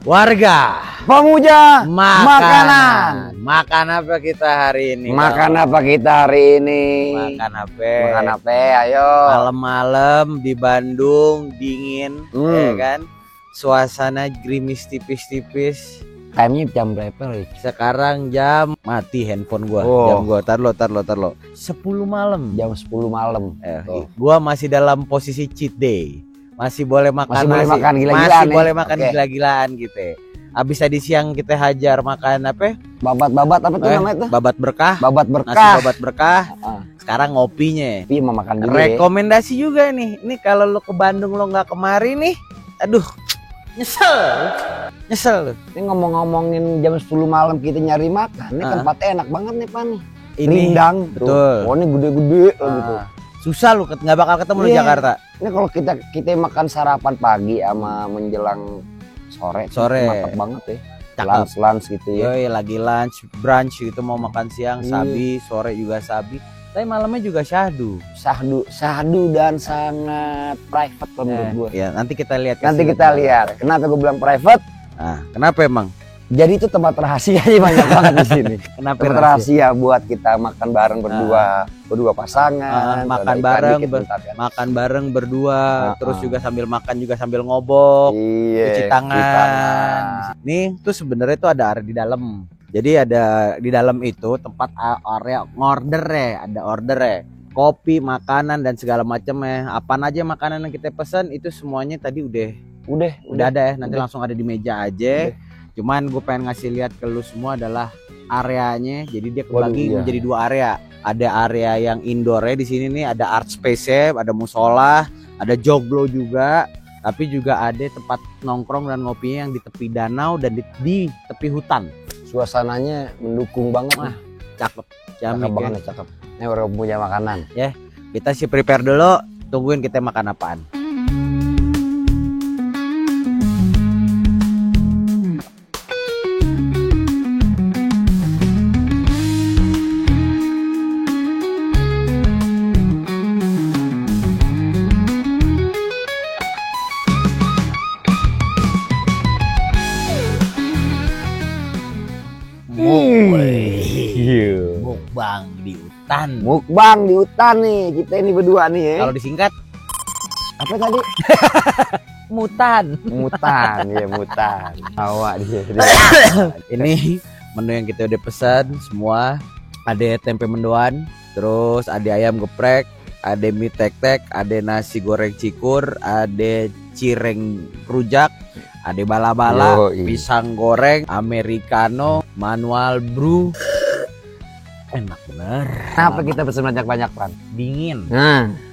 Warga pemuja makanan. Makan apa kita hari ini? Makan apa kita hari ini? Makan apa? Makan apa? Ayo. Malam-malam di Bandung dingin, ya kan? Suasana gerimis tipis-tipis. Time-nya jam berapa, Rik? Sekarang jam mati handphone gua. Jam gua. Tar lo. 10 malam. Jam 10 malam. Gua masih dalam posisi cheat day. Masih boleh makan masih boleh makan gila-gilaan. Masih boleh makan gila-gilaan gitu. Abis tadi siang kita hajar makan apa? Babat apa tuh namanya tuh? Babat berkah. Babat berkah. Nasi babat berkah. Sekarang ngopinya. Tapi mau makan dulu. Rekomendasi juga nih. Ini kalau lo ke Bandung lo nggak kemari nih, aduh, nyesel. Ini ngomongin jam 10 malam kita nyari makan. Ini tempatnya enak banget nih, Pan. Ini Rindang. betul. Oh, ini gede-gede gitu. Susah lu nggak bakal ketemu di Jakarta. Ini kalau kita makan sarapan pagi sama menjelang sore mantap banget ya. Lunch gitu ya. Yoi, lagi lunch, brunch gitu mau makan siang sabi, sore juga sabi. Tapi malamnya juga syahdu dan sangat private menurut gue. Ya, nanti kita lihat. Kenapa gue bilang private? Nah, kenapa emang? Jadi itu tempat rahasia banyak banget di sini. Kenapa tempat rahasia buat kita makan bareng berdua pasangan, makan bareng berdua, terus juga sambil makan juga sambil ngobok, cuci tangan. Nih tuh sebenarnya itu ada area di dalam. Jadi ada di dalam itu tempat area order ya, kopi, makanan dan segala macamnya. Apaan aja makanan yang kita pesan itu semuanya tadi udah ada ya. Nanti langsung ada di meja aja. Cuman gue pengen ngasih lihat ke lu semua adalah areanya. Jadi dia kebagi menjadi 2 area. Ada area yang indoor-nya di sini nih, ada art space-nya, ada musola, ada joglo juga. Tapi juga ada tempat nongkrong dan ngopinya yang di tepi danau dan di tepi hutan. Suasananya mendukung banget. Cakep banget, cakep. Ini baru punya makanan. Ya, kita sih prepare dulu. Tungguin kita makan apaan. Mukbang di hutan nih, kita ini berdua nih ya. Kalau disingkat apa tadi? Mutan. Ya mutan. Awak dia. Ini menu yang kita udah pesan semua. Ada tempe mendoan, terus ada ayam geprek, ada mie tek-tek, ada nasi goreng cikur, ada cireng rujak, ada bala-bala, pisang goreng, americano, manual brew. Enak bener. Kenapa kita pesen banyak-banyak, Pan? Dingin.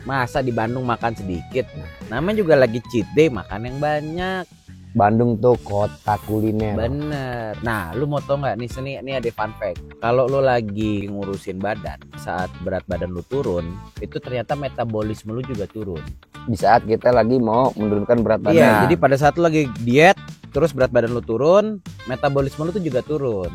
Masa di Bandung makan sedikit? Namanya juga lagi cheat day, makan yang banyak. Bandung tuh kota kuliner. Bener. Nah, lu mau tau nggak nih, ini ada fun fact. Kalau lu lagi ngurusin badan, saat berat badan lu turun, itu ternyata metabolisme lu juga turun. Di saat kita lagi mau menurunkan berat badan. Iya, jadi pada saat lu lagi diet, terus berat badan lu turun, metabolisme lu tuh juga turun.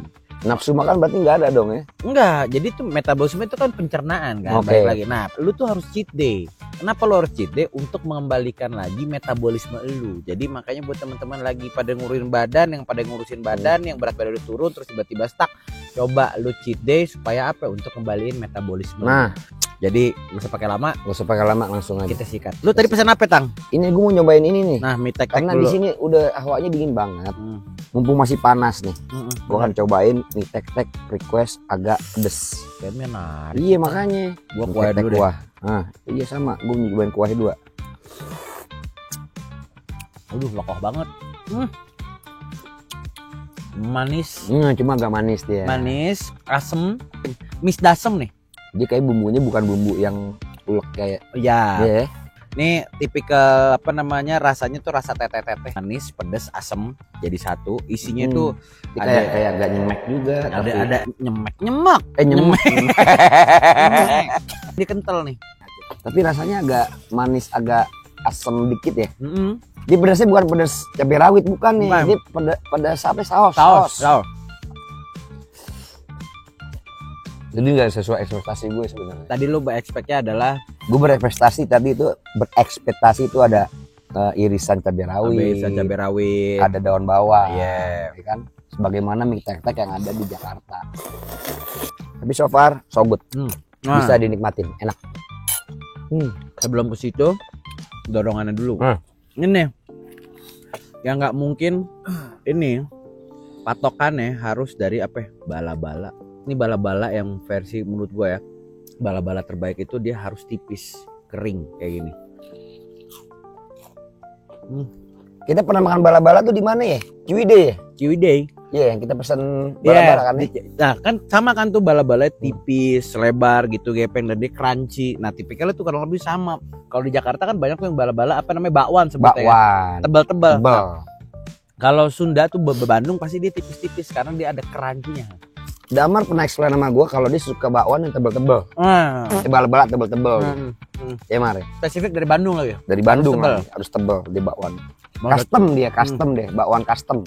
Nafsu makan berarti nggak ada dong ya? Enggak, jadi tuh metabolisme itu kan pencernaan kan. Balik lagi. Nah, lu tuh harus cheat day. Kenapa lu harus cheat day? Untuk mengembalikan lagi metabolisme lu. Jadi makanya buat teman-teman lagi pada ngurusin badan, yang berat badan lu turun terus tiba-tiba stuck, coba lu cheat day supaya apa? Untuk kembaliin metabolisme. Nah, jadi gak usah pakai lama, langsung aja. Kita sikat. Lu tadi pesan apa, Tang? Ini gue mau nyobain ini nih. Nah, mie tek-tek karena dulu. Di sini udah hawanya dingin banget. Mumpung masih panas nih. Gue akan cobain mie tek-tek request agak pedes. Kayaknya menarik. Iya, makanya. Gua kuah dulu deh. Iya sama, gue nyobain kuahnya 2. Aduh, lekoh banget. Manis. Cuma agak manis dia. Manis, asem, misdasem nih. Dia kayak bumbunya bukan bumbu yang ulek kayak. Iya. Ini tipikal rasanya tuh rasa teteh-teteh, manis, pedas, asem jadi satu. Isinya tuh ada kayak agak nyemek juga. Ada nyemek. Dia kental nih. Tapi rasanya agak manis, agak asem dikit ya. Dia pedasnya bukan pedas cabai rawit, bukan nih. Dia pedas apa? Saus. Jadi nggak sesuai ekspektasi gue sebenarnya. Tadi lu berekspektasinya adalah gue berekspektasi tadi itu ada irisan cabai rawit, ada daun bawang, ya kan? Sebagaimana mie tek-tek yang ada di Jakarta. Tapi so far so good, bisa dinikmatin, enak. Sebelum ke situ, dorongannya dulu. Ini yang nggak mungkin, ini patokannya harus dari apa? Bala-bala. Ini bala-bala yang versi menurut gue ya, bala-bala terbaik itu dia harus tipis, kering kayak gini. Kita pernah makan bala-bala tuh di mana ya? Ciwidey ya? Ciwidey. Iya, yang kita pesen bala-bala kan ya? Nah kan sama kan tuh bala-bala tipis, lebar gitu, gepeng, dan dia crunchy. Nah tipikalnya tuh kurang lebih sama. Kalau di Jakarta kan banyak tuh yang bala-bala apa namanya bakwan sebetulnya. Bakwan. Tebal-tebal. Kalau Sunda tuh Bandung pasti dia tipis-tipis karena dia ada crunchy-nya. Damar pernah explain sama gue kalau dia suka bakwan yang tebal-tebal. Bala-bala tebal-tebal. Ya Mar. Spesifik dari Bandung lagi. Dari Bandung harus tebal di bakwan. Custom dia, deh, bakwan custom.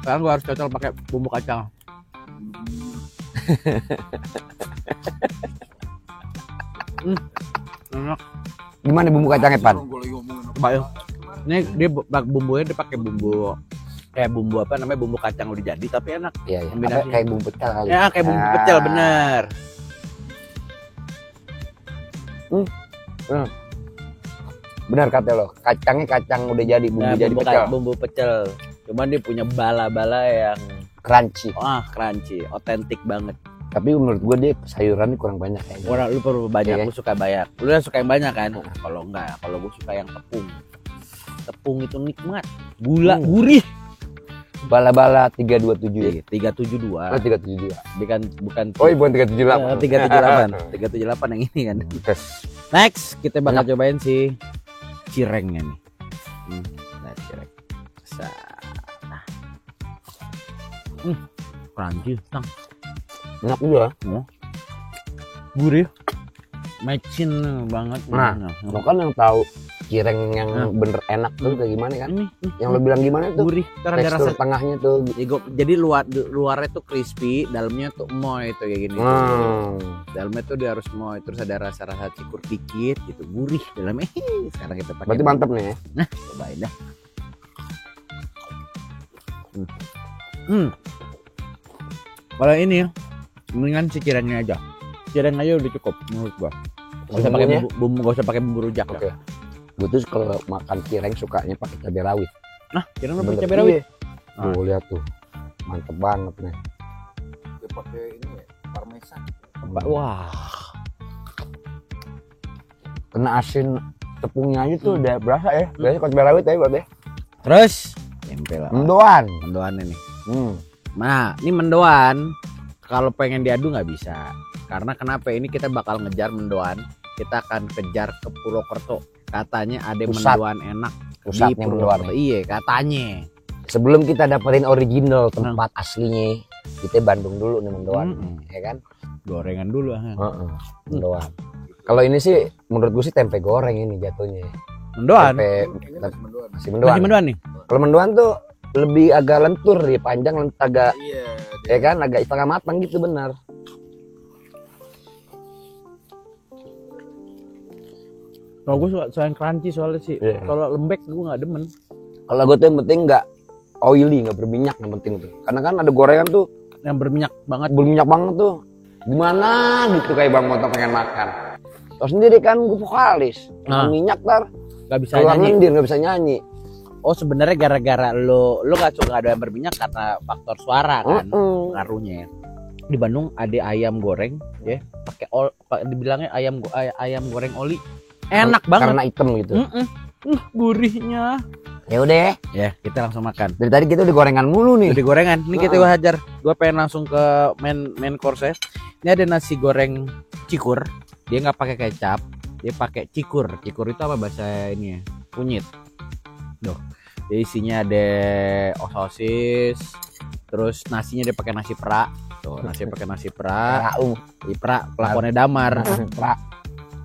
Sekarang gua harus cocol pakai bumbu kacang. Enak. Gimana bumbu kacangnya, Pan? Baik. Ini dia bumbunya dia pakai bumbu kayak bumbu apa namanya, bumbu kacang udah jadi tapi enak. Iya, iya. Kayak bumbu pecel kali. Ya, kayak bumbu pecel bener. Benar kata lo, kacangnya kacang udah jadi, bumbu jadi pecel. Bumbu pecel. Cuman dia punya bala-bala yang crunchy. Crunchy, otentik banget. Tapi menurut gue dia sayurannya kurang banyak kayaknya. Lu perlu banyak, lu suka banyak. Lu suka yang banyak kan? Kalau enggak, kalau gue suka yang tepung. Tepung itu nikmat, gula gurih. Bala-bala 327 ya? 372. Oh 372. Bukan. Oh bukan 378. 378 yang ini kan. Next kita bakal cobain si cirengnya nih. Nah cireng. Crunchy, enak juga. Gurih, mecin banget. Nah, lo kan yang tahu cireng yang bener enak tuh kayak gimana kan? Yang lo bilang gimana tuh? Gurih, tekstur rasa tengahnya tuh. Jadi luarnya tuh crispy, dalamnya tuh moy tuh kayak gini. Dalamnya tuh dia harus moy, terus ada rasa-rasa cikur dikit gitu, gurih dalamnya. Sekarang kita pakai. Berarti mantep nih ya? Nah, cobain dah. Kalau ini mendingan si cirengnya aja. Cireng aja udah cukup menurut gua. Gak usah pakai bumbu, gak usah pakai bumbu rujak. Oke. Gue tuh kalau makan cireng sukanya pakai cabai rawit. Nah, cireng pakai cabai rawit. Tuh lihat tuh, mantep banget nih. Dia pakai ini ya, parmesan. Wah. Kena asin tepungnya aja tuh udah berasa ya. Biasanya cabai rawit ya buat deh. Terus tempel mendoan ini. Nah, ini mendoan kalau pengen diadu nggak bisa. Karena kenapa? Ini kita bakal ngejar mendoan. Kita akan kejar ke Purwokerto. Katanya ada mendoan enak di Purwokerto. Iya, katanya. Sebelum kita dapetin original tempat aslinya, kita Bandung dulu nih mendoan, ya kan? Gorengan dulu. Mendoan. Kalau ini sih menurut gue sih tempe goreng ini jatuhnya. Mendoan. Masih mendoan nih. Kalau mendoan tuh lebih agak lentur ya, panjang agak ya kan, agak setengah matang gitu benar. Kalau gue suka yang crunchy soalnya sih. Kalau lembek gue nggak demen. Kalau gue tuh yang penting nggak oily, nggak berminyak yang penting tuh. Karena kan ada gorengan tuh yang berminyak banget. Berminyak banget tuh. Gimana gitu kayak Bang Moto pengen makan. Tahu sendiri kan gue vokalis. Minyak ntar nggak bisa nyanyi. Nggak bisa nyanyi. Oh sebenarnya gara-gara lo nggak suka ada yang berminyak karena faktor suara kan, pengaruhnya. Di Bandung ada ayam goreng ya, dibilangnya ayam goreng oli, enak banget. Karena hitam gitu. Gurihnya. Ya udah ya, kita langsung makan. Dari tadi kita udah gorengan mulu nih. Udah gorengan. Ini kita hajar. Gue pengen langsung ke main course ya. Ini ada nasi goreng cikur. Dia nggak pakai kecap, dia pakai cikur. Cikur itu apa bahasa ini ya? Kunyit. Duh. Jadi isinya ada sosis, terus nasinya dia pakai nasi perak. Tuh, nasi pakai nasi perak. Perak, pelakonnya Damar.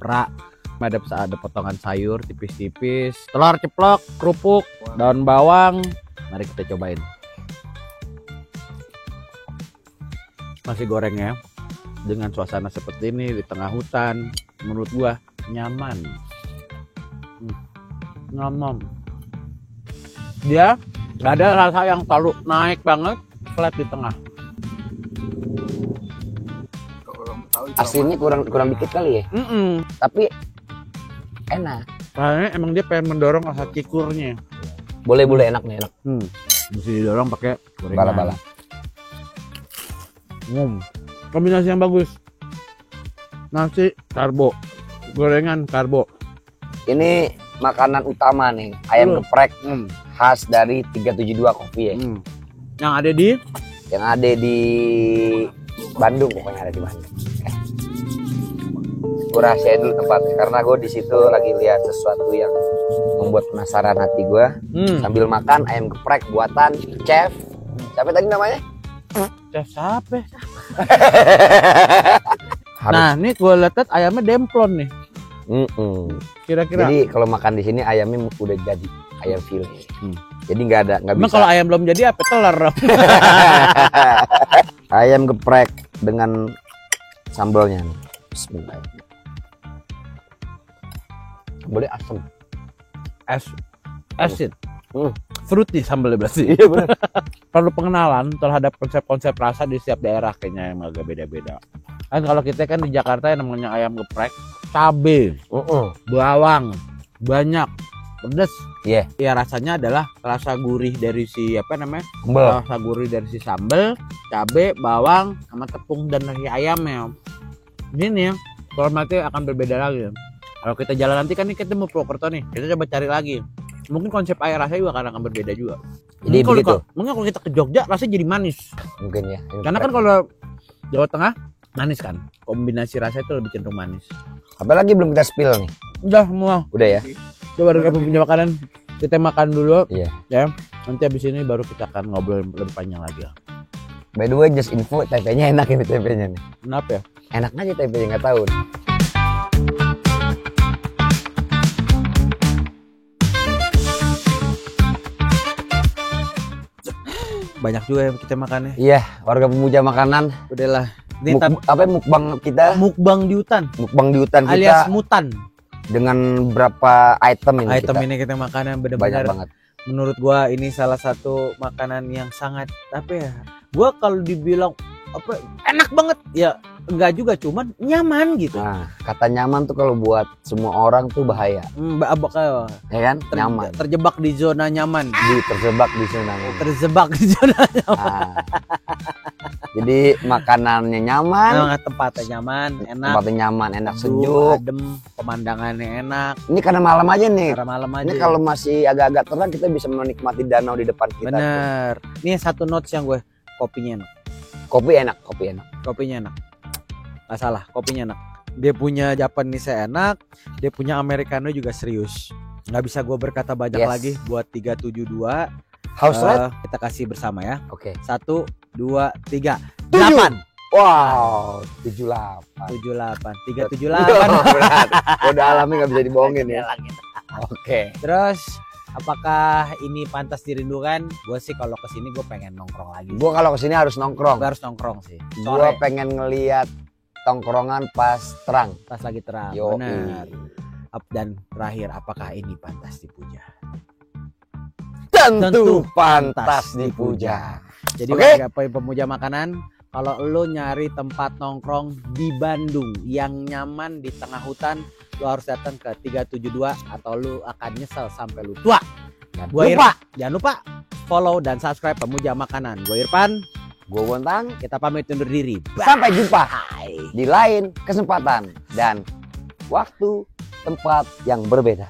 Perak. Ada potongan sayur tipis-tipis, telur ceplok, kerupuk, daun bawang. Mari kita cobain. Nasi gorengnya dengan suasana seperti ini di tengah hutan, menurut gua nyaman. Nyaman. Dia nggak ada rasa yang terlalu naik banget, flat di tengah. Asinnya kurang dikit kali ya. Tapi enak. Kayaknya emang dia pengen mendorong rasa cikurnya. Boleh enak nih, enak. Mesti didorong pakai gorengan. Bala-bala. Kombinasi yang bagus. Nasi karbo, gorengan karbo. Ini makanan utama nih, ayam geprek khas dari 372 Coffee ya. Yang ada di Bandung, pokoknya ada di Bandung. Gue rahasiain dulu tempatnya karena gue di situ lagi lihat sesuatu yang membuat penasaran hati gue. Sambil makan ayam geprek buatan chef. Siapa tadi namanya? Chef siapa? Nah, ini gue lihat ayamnya demplon nih. Kira-kira. Jadi kalau makan di sini ayamnya udah jadi ayam file. Jadi nggak bisa. Emang kalau ayam belum jadi apa telur? Ayam geprek dengan sambalnya nih. Bismillah. Boleh asam. Acid. Fruity sambalnya berarti. Iya benar. Perlu pengenalan terhadap konsep-konsep rasa di setiap daerah kayaknya yang agak beda-beda. Kan kalau kita kan di Jakarta yang namanya ayam geprek, cabe, bawang, banyak, pedas. Iya. Ya rasanya adalah rasa gurih dari si apa namanya? Sambal. Rasa gurih dari si sambal, cabe, bawang, sama tepung dan nasi ayamnya. Ini nih yang formatnya akan berbeda lagi. Kalau kita jalan nanti kan nih kita mau Purwokerto nih, kita coba cari lagi. Mungkin konsep air rasanya juga akan berbeda juga. Jadi begitu. Mungkin kalau kita ke Jogja rasanya jadi manis. Mungkin ya. Karena kan kalau Jawa Tengah manis kan, kombinasi rasa itu lebih cenderung manis. Apalagi belum kita spill nih. Udah semua. Udah ya. Coba kita punya makanan, kita makan dulu. Iya. Ya. Nanti habis ini baru kita akan ngobrol lebih panjang lagi. By the way, just info tempenya enak ini tempenya nih. Kenapa ya? Enak aja tempenya, nggak tahu. Banyak juga yang kita makannya. Iya, warga pemuja makanan. Udahlah. Ini Mukbang kita? Mukbang di hutan. Mukbang di hutan alias kita. mutan. Dengan berapa item ini? Ini kita makan yang benar-benar. Banyak banget. Menurut gua ini salah satu makanan yang sangat apa ya? Gua kalau dibilang apa enak banget ya enggak juga, cuman nyaman gitu. Nah, kata nyaman tuh kalau buat semua orang tuh bahaya. Ya kan? Nyaman. Terjebak di zona nyaman. Terjebak di zona nyaman. Terjebak di zona nyaman. Nah, jadi makanannya nyaman, tempatnya nyaman, enak. Tempatnya nyaman, enak, sejuk, adem, pemandangannya enak. Ini karena malam aja nih. Karena malam aja. Ini kalau masih agak-agak terang kita bisa menikmati danau di depan kita. Bener. Ini satu notes yang gue, kopinya enak. Kopi enak. Kopinya enak. Nggak salah, kopinya enak. Dia punya Japanese enak, dia punya Americano juga serius. Nggak bisa gue berkata banyak lagi buat 372. House rate kita kasih bersama ya. Oke. 1, 2, 3, 8. Wow, 78. 378. Udah alami nggak bisa dibohongin ya. Oke. Terus apakah ini pantas dirindukan? Gue sih kalau kesini gue pengen nongkrong lagi. Gue kalau kesini harus nongkrong. Gue harus nongkrong sih. Gue pengen ngeliat tongkrongan pas terang. Pas lagi terang. Yo, benar. Dan terakhir, apakah ini pantas dipuja? Tentu pantas dipuja. Jadi warga pemuja makanan, kalau lo nyari tempat nongkrong di Bandung yang nyaman di tengah hutan, lo harus datang ke 372 atau lo akan nyesel sampai lu tua. Jangan lupa follow dan subscribe Pemuja Makanan. Gue Irfan, gue Bontang. Kita pamit undur diri. Sampai jumpa di lain kesempatan dan waktu tempat yang berbeda.